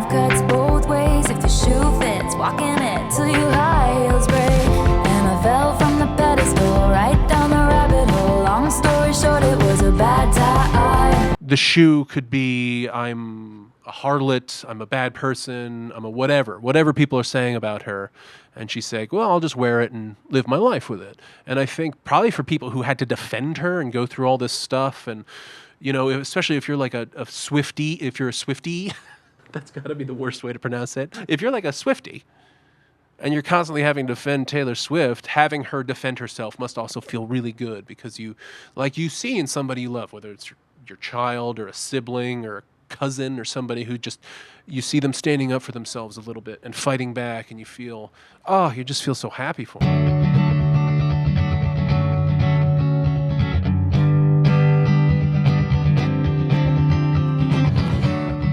knife cuts both ways if the shoe fits. Walking it till your high heels break. And I fell from the pedestal right down the rabbit hole. Long story short, it was a bad time. The shoe could be, I'm a harlot, I'm a bad person, I'm a whatever people are saying about her. And she's saying, well, I'll just wear it and live my life with it. And I think probably for people who had to defend her and go through all this stuff, and, you know, especially if you're like a Swiftie, if you're a Swiftie, that's got to be the worst way to pronounce it. If you're like a Swiftie and you're constantly having to defend Taylor Swift, having her defend herself must also feel really good, because you see in somebody you love, whether it's your child or a sibling or a cousin or somebody who just, you see them standing up for themselves a little bit and fighting back, and you just feel so happy for them.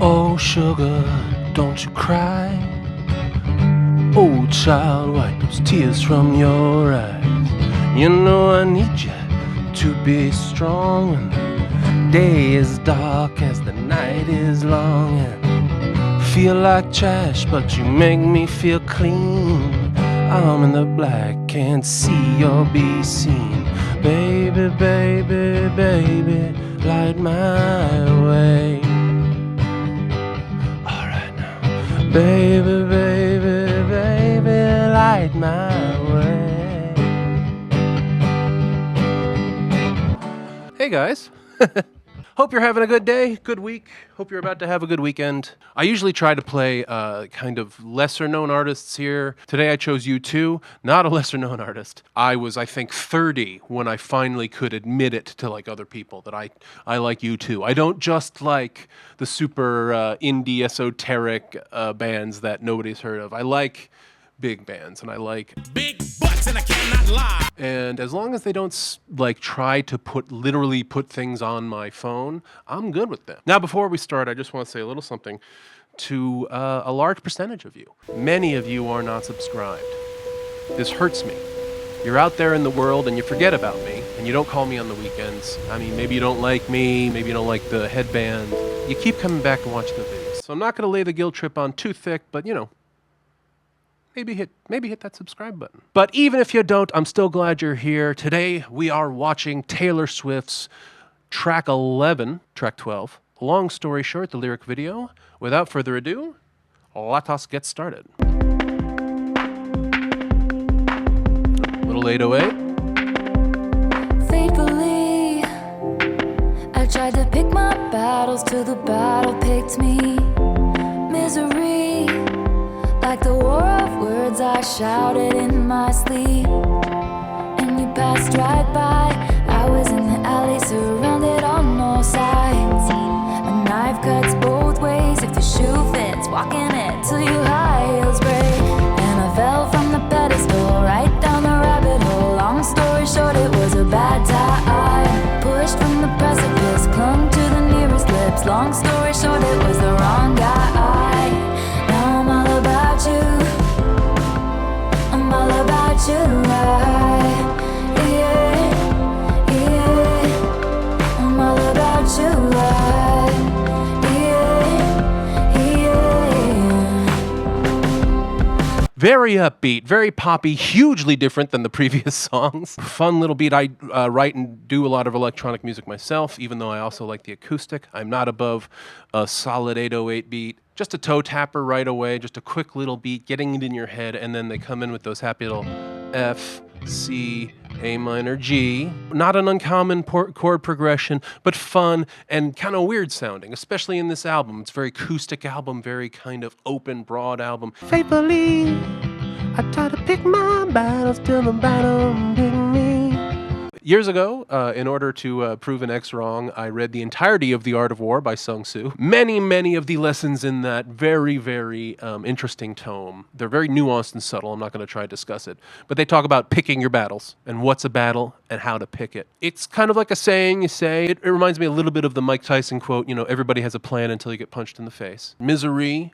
Oh, sugar, don't you cry. Oh, child, wipe those tears from your eyes. You know I need you to be strong when the day is dark as the night is long, and feel like trash, but you make me feel clean. I'm in the black, can't see or be seen. Baby, baby, baby, light my way. Alright now. Baby, baby, baby, light my way. Hey guys. Hope you're having a good day, good week. Hope you're about to have a good weekend. I usually try to play kind of lesser-known artists here. Today I chose U2, not a lesser-known artist. I was, I think, 30 when I finally could admit it to like other people that I like U2. I don't just like the super indie esoteric bands that nobody's heard of. I like big bands, and I like big butts, and I cannot lie. And as long as they don't like try to literally put things on my phone, I'm good with them. Now, before we start, I just want to say a little something to a large percentage of you. Many of you are not subscribed. This hurts me. You're out there in the world and you forget about me, and you don't call me on the weekends. I mean, maybe you don't like me, maybe you don't like the headband. You keep coming back and watching the videos. So I'm not going to lay the guilt trip on too thick, but you know, maybe hit that subscribe button. But even if you don't, I'm still glad you're here. Today, we are watching Taylor Swift's track 11, track 12. Long story short, the lyric video. Without further ado, let us get started. Little 808. Faithfully, I tried to pick my battles till the battle picked me. Misery, like the war of words I shouted in my sleep. And you passed right by. I was in the alley, surrounded on all sides. A knife cuts both ways if the shoe fits. Walking it till your high heels break. And I fell from the pedestal right down the rabbit hole. Long story short, it was a bad time. Pushed from the precipice, clung to the nearest lips. Long story short, it was the wrong guy. Now I'm all about you. I'm all about you, yeah, yeah. I'm all about you, yeah, yeah. Very upbeat, very poppy, hugely different than the previous songs. Fun little beat. I write and do a lot of electronic music myself, even though I also like the acoustic. I'm not above a solid 808 beat. Just a toe tapper right away, just a quick little beat, getting it in your head, and then they come in with those happy little F, C, A minor, G. Not an uncommon chord progression, but fun and kind of weird sounding, especially in this album. It's a very acoustic album, very kind of open, broad album. Faithfully, I try to pick my battles till the battle pick me. Years ago, in order to prove an ex wrong, I read the entirety of The Art of War by Sun Tzu. Many of the lessons in that very interesting tome. They're very nuanced and subtle. I'm not going to try to discuss it. But they talk about picking your battles and what's a battle and how to pick it. It's kind of like a saying you say. It reminds me a little bit of the Mike Tyson quote, you know, everybody has a plan until you get punched in the face. Misery,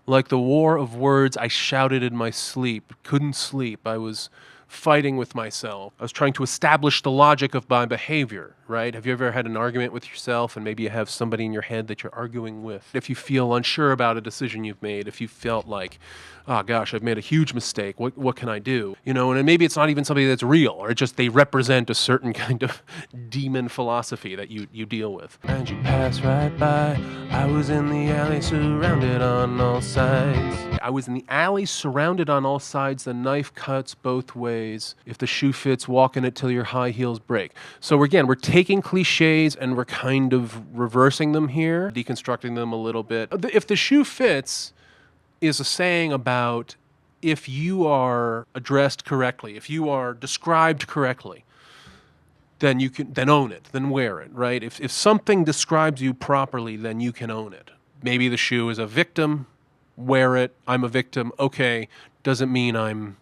like the war of words I shouted in my sleep. Couldn't sleep. I was fighting with myself. I was trying to establish the logic of my behavior, right? Have you ever had an argument with yourself and maybe you have somebody in your head that you're arguing with? If you feel unsure about a decision you've made, if you felt like, oh gosh, I've made a huge mistake, what can I do? You know, and then maybe it's not even somebody that's real, or just they represent a certain kind of demon philosophy that you deal with. And you pass right by, I was in the alley surrounded on all sides. I was in the alley surrounded on all sides, the knife cuts both ways. If the shoe fits, walk in it till your high heels break. So again, we're taking cliches and we're kind of reversing them here, deconstructing them a little bit. If the shoe fits is a saying about if you are addressed correctly, if you are described correctly, then you can own it, then wear it, right? If something describes you properly, then you can own it. Maybe the shoe is a victim, wear it, I'm a victim, okay, doesn't mean I'm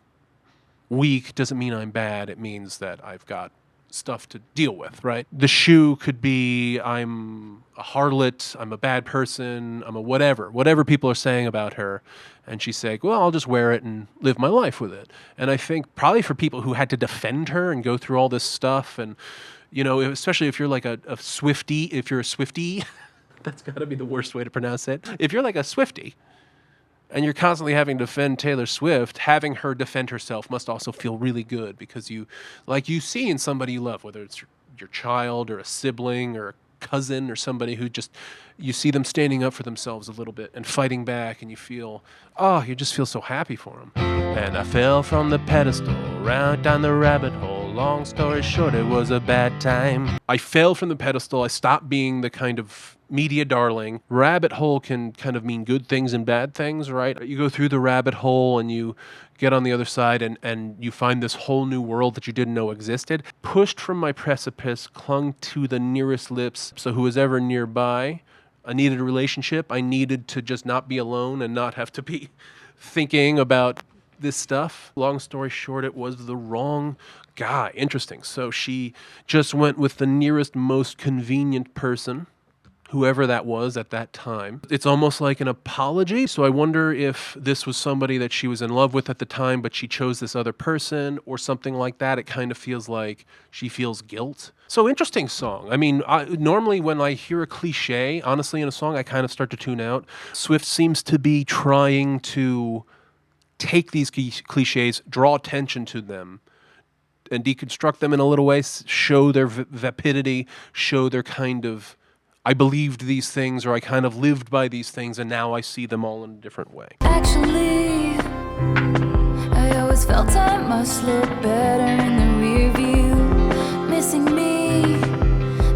weak, doesn't mean I'm bad, it means that I've got stuff to deal with, right? The shoe could be I'm a harlot, I'm a bad person, I'm a whatever people are saying about her. And she's saying, well, I'll just wear it and live my life with it. And I think probably for people who had to defend her and go through all this stuff and, you know, especially if you're like a Swiftie, if you're a Swiftie, that's gotta be the worst way to pronounce it. If you're like a Swiftie, and you're constantly having to defend Taylor Swift, having her defend herself must also feel really good because you see in somebody you love, whether it's your child or a sibling or a cousin or somebody who just, you see them standing up for themselves a little bit and fighting back and you just feel so happy for them. And I fell from the pedestal, right down the rabbit hole. Long story short, it was a bad time. I fell from the pedestal. I stopped being the kind of media darling. Rabbit hole can kind of mean good things and bad things, right? You go through the rabbit hole and you get on the other side and you find this whole new world that you didn't know existed. Pushed from my precipice, clung to the nearest lips. So who was ever nearby, I needed a relationship. I needed to just not be alone and not have to be thinking about this stuff. Long story short, it was the wrong guy. Interesting. So she just went with the nearest, most convenient person, whoever that was at that time. It's almost like an apology. So I wonder if this was somebody that she was in love with at the time, but she chose this other person or something like that. It kind of feels like she feels guilt. So interesting song. I mean, normally when I hear a cliche, honestly, in a song, I kind of start to tune out. Swift seems to be trying to take these cliches, draw attention to them, and deconstruct them in a little way, show their vapidity, show their kind of, I believed these things or I kind of lived by these things and now I see them all in a different way. Actually, I always felt I must look better in the rear view. Missing me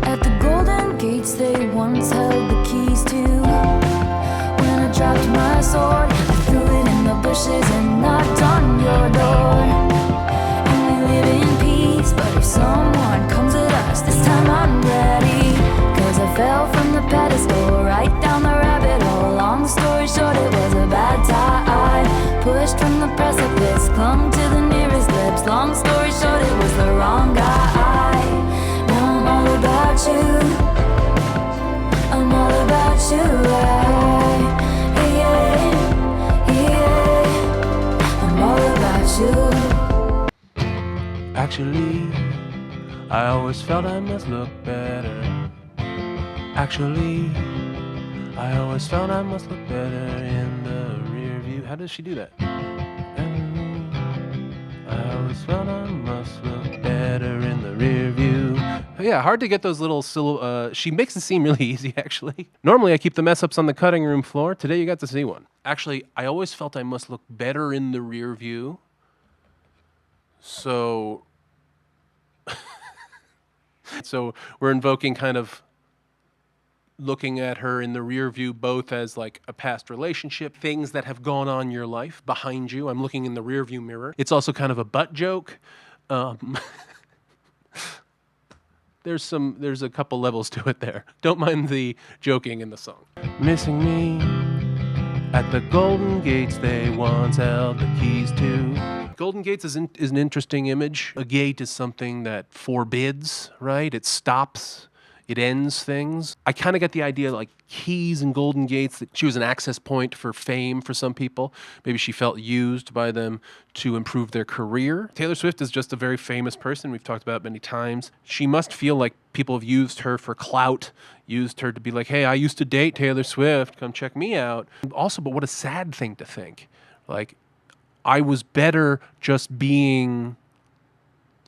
at the golden gates they once held the keys to. When I dropped my sword, I threw it in the bushes and knocked on your door. And we live in peace, but if someone comes at us, this time I'm ready. Cause I fell from the pedestal, right down the rabbit hole. Long story short, it was a bad time. Pushed from the precipice, clung to the nearest lips. Long story short, it was the wrong guy. Now I'm all about you, I'm all about you. I'm all about you. Actually, I always felt I must look better. Actually, I always felt I must look better in the rear view. How does she do that? I always felt I must look better in the rear view. Yeah, hard to get those little she makes it seem really easy, actually. Normally, I keep the mess ups on the cutting room floor. Today, you got to see one. Actually, I always felt I must look better in the rear view. So we're invoking kind of looking at her in the rear view both as like a past relationship, things that have gone on in your life behind you. I'm looking in the rear view mirror. It's also kind of a butt joke. There's a couple levels to it there. Don't mind the joking in the song. Missing me at the golden gates they once held the keys to. Golden gates is an interesting image. A gate is something that forbids, right? It stops it ends things. I kind of get the idea like keys and golden gates, that she was an access point for fame for some people. Maybe she felt used by them to improve their career. Taylor Swift is just a very famous person. We've talked about it many times. She must feel like people have used her for clout, used her to be like, hey, I used to date Taylor Swift, come check me out. Also, but what a sad thing to think. Like, I was better just being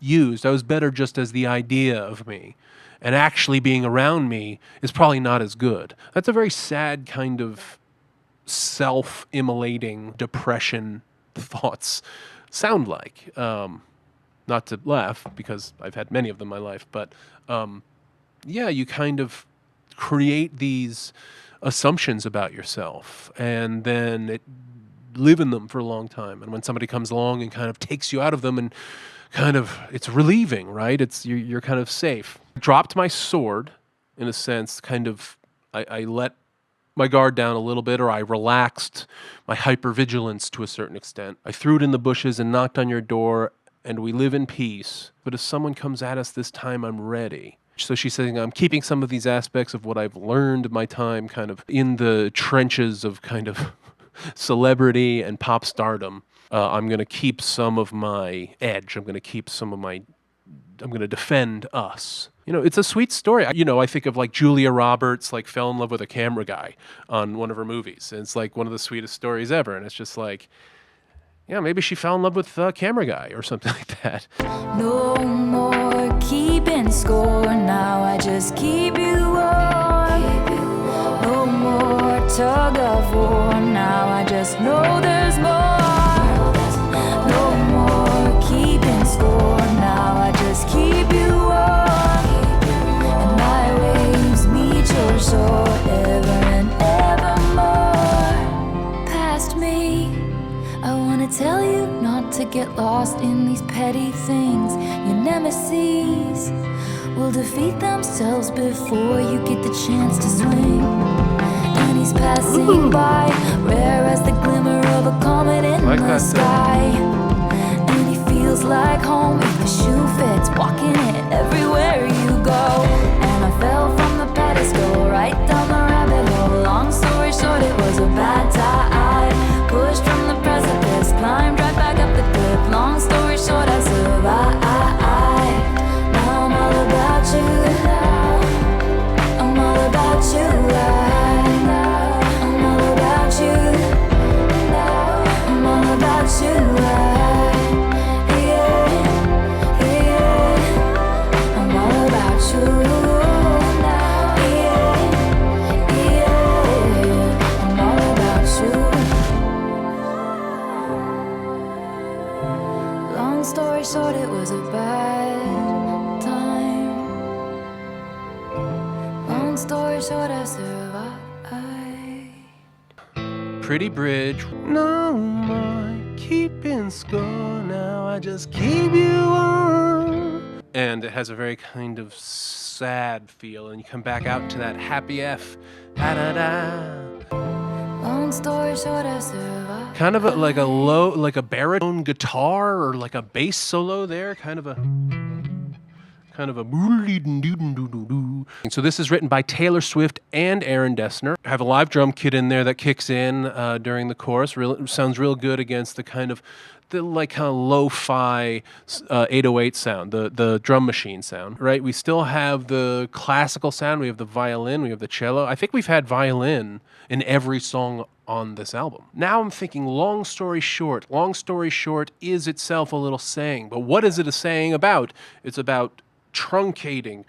used. I was better just as the idea of me. And actually being around me is probably not as good. That's a very sad kind of self-immolating depression thoughts sound like. Not to laugh, because I've had many of them in my life, but yeah, you kind of create these assumptions about yourself and then live in them for a long time. And when somebody comes along and kind of takes you out of them and kind of, it's relieving, right? You're kind of safe. Dropped my sword, in a sense, kind of, I let my guard down a little bit, or I relaxed my hypervigilance to a certain extent. I threw it in the bushes and knocked on your door, and we live in peace. But if someone comes at us this time, I'm ready. So she's saying, I'm keeping some of these aspects of what I've learned my time kind of in the trenches of kind of celebrity and pop stardom. I'm going to keep some of my edge. I'm going to defend us. You know, it's a sweet story. I think of like Julia Roberts, like fell in love with a camera guy on one of her movies. And it's like one of the sweetest stories ever. And it's just like, yeah, maybe she fell in love with a camera guy or something like that. No more keeping score, now I just keep you warm. No more tug of war, now I just know there's more. No more keeping score, now I just keep you warm. And my waves meet your shore ever and evermore. Past me, I wanna tell you not to get lost in these petty things. Your nemesis will defeat themselves before you get the chance to swing. And he's passing by, rare as the glimmer of a comet in the sky. And he feels like home if the shoe fits, walking it everywhere you go. And I fell from the pedestal, right down the rabbit hole. Long story short, it was a bad time. Pushed from the precipice, climbed right back up the cliff. Long story short, I survived. Now I'm all about you. I'm all about you. I'm all about you. I'm all about you. Yeah, yeah. I'm all about you. Yeah, yeah. I'm all about you. Long story short, it was a bad time. Long story short, I survived. Pretty bridge. No more keeping score, now I just keep you on. And it has a very kind of sad feel, and you come back out to that happy F. Da-da-da. Long story short, I survived. Kind of like a baritone guitar or like a bass solo there, kind of a. So this is written by Taylor Swift and Aaron Dessner. I have a live drum kit in there that kicks in during the chorus. Sounds real good against the kind of lo-fi 808 sound, the drum machine sound, right? We still have the classical sound. We have the violin. We have the cello. I think we've had violin in every song on this album. Now I'm thinking, long story short is itself a little saying. But what is it a saying about? It's about truncating,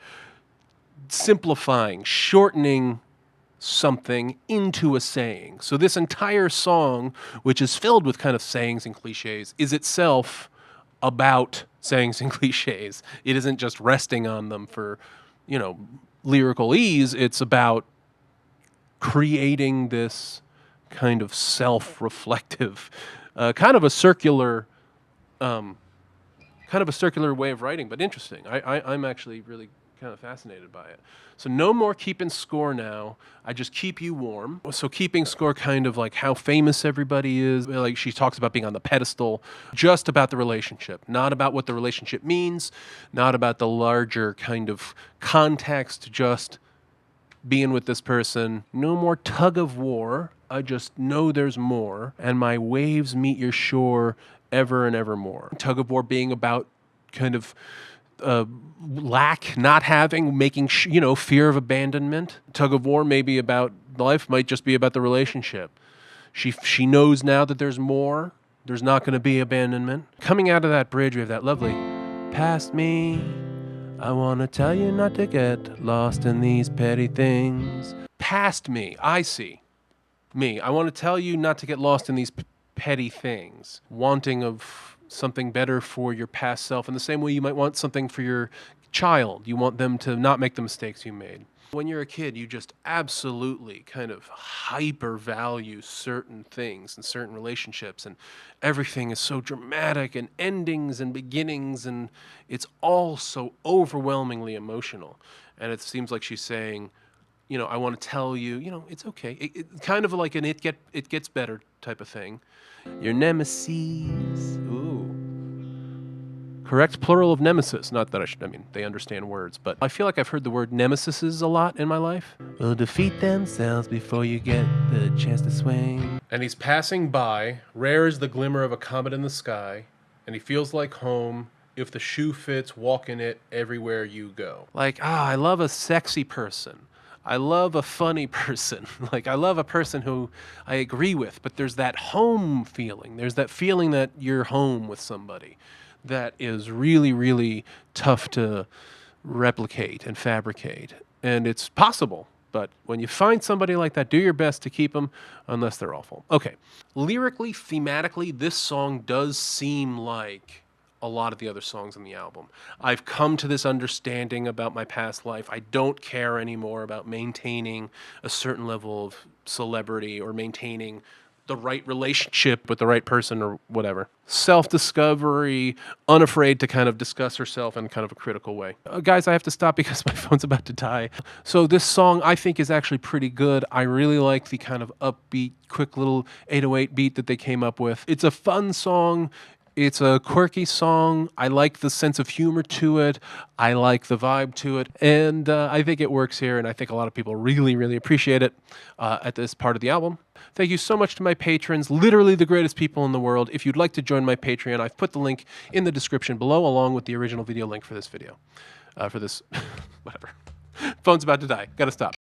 simplifying, shortening something into a saying. So this entire song, which is filled with kind of sayings and cliches, is itself about sayings and cliches. It isn't just resting on them for, lyrical ease. It's about creating this kind of self-reflective, kind of a circular way of writing, but interesting. I'm actually really kind of fascinated by it. So no more keeping score now. I just keep you warm. So keeping score kind of like how famous everybody is. Like she talks about being on the pedestal, just about the relationship, not about what the relationship means, not about the larger kind of context, just being with this person. No more tug of war. I just know there's more, and my waves meet your shore ever and ever more. Tug of war being about kind of lack, not having, making, fear of abandonment. Tug of war maybe about life, might just be about the relationship. She knows now that there's more. There's not going to be abandonment. Coming out of that bridge, we have that lovely, past me. I want to tell you not to get lost in these petty things. Past me, I see. Me. I want to tell you not to get lost in these petty things. Wanting of something better for your past self in the same way you might want something for your child. You want them to not make the mistakes you made. When you're a kid, you just absolutely kind of hyper value certain things and certain relationships, and everything is so dramatic, and endings and beginnings, and it's all so overwhelmingly emotional. And it seems like she's saying, I want to tell you, it's okay. It kind of like an it gets better type of thing. Your nemesis. Ooh. Correct plural of nemesis. Not that they understand words, but I feel like I've heard the word nemesises a lot in my life. Will defeat themselves before you get the chance to swing. And he's passing by, rare is the glimmer of a comet in the sky, and he feels like home. If the shoe fits, walk in it everywhere you go. Like, I love a sexy person. I love a funny person. Like, I love a person who I agree with, but there's that home feeling. There's that feeling that you're home with somebody that is really, really tough to replicate and fabricate. And it's possible, but when you find somebody like that, do your best to keep them, unless they're awful. Okay. Lyrically, thematically, this song does seem like a lot of the other songs on the album. I've come to this understanding about my past life. I don't care anymore about maintaining a certain level of celebrity or maintaining the right relationship with the right person or whatever. Self-discovery, unafraid to kind of discuss herself in kind of a critical way. Guys, I have to stop because my phone's about to die. So this song I think is actually pretty good. I really like the kind of upbeat, quick little 808 beat that they came up with. It's a fun song. It's a quirky song. I like the sense of humor to it. I like the vibe to it. And I think it works here, and I think a lot of people really, really appreciate it at this part of the album. Thank you so much to my patrons, literally the greatest people in the world. If you'd like to join my Patreon, I've put the link in the description below, along with the original video link for this video. Whatever. Phone's about to die. Gotta stop.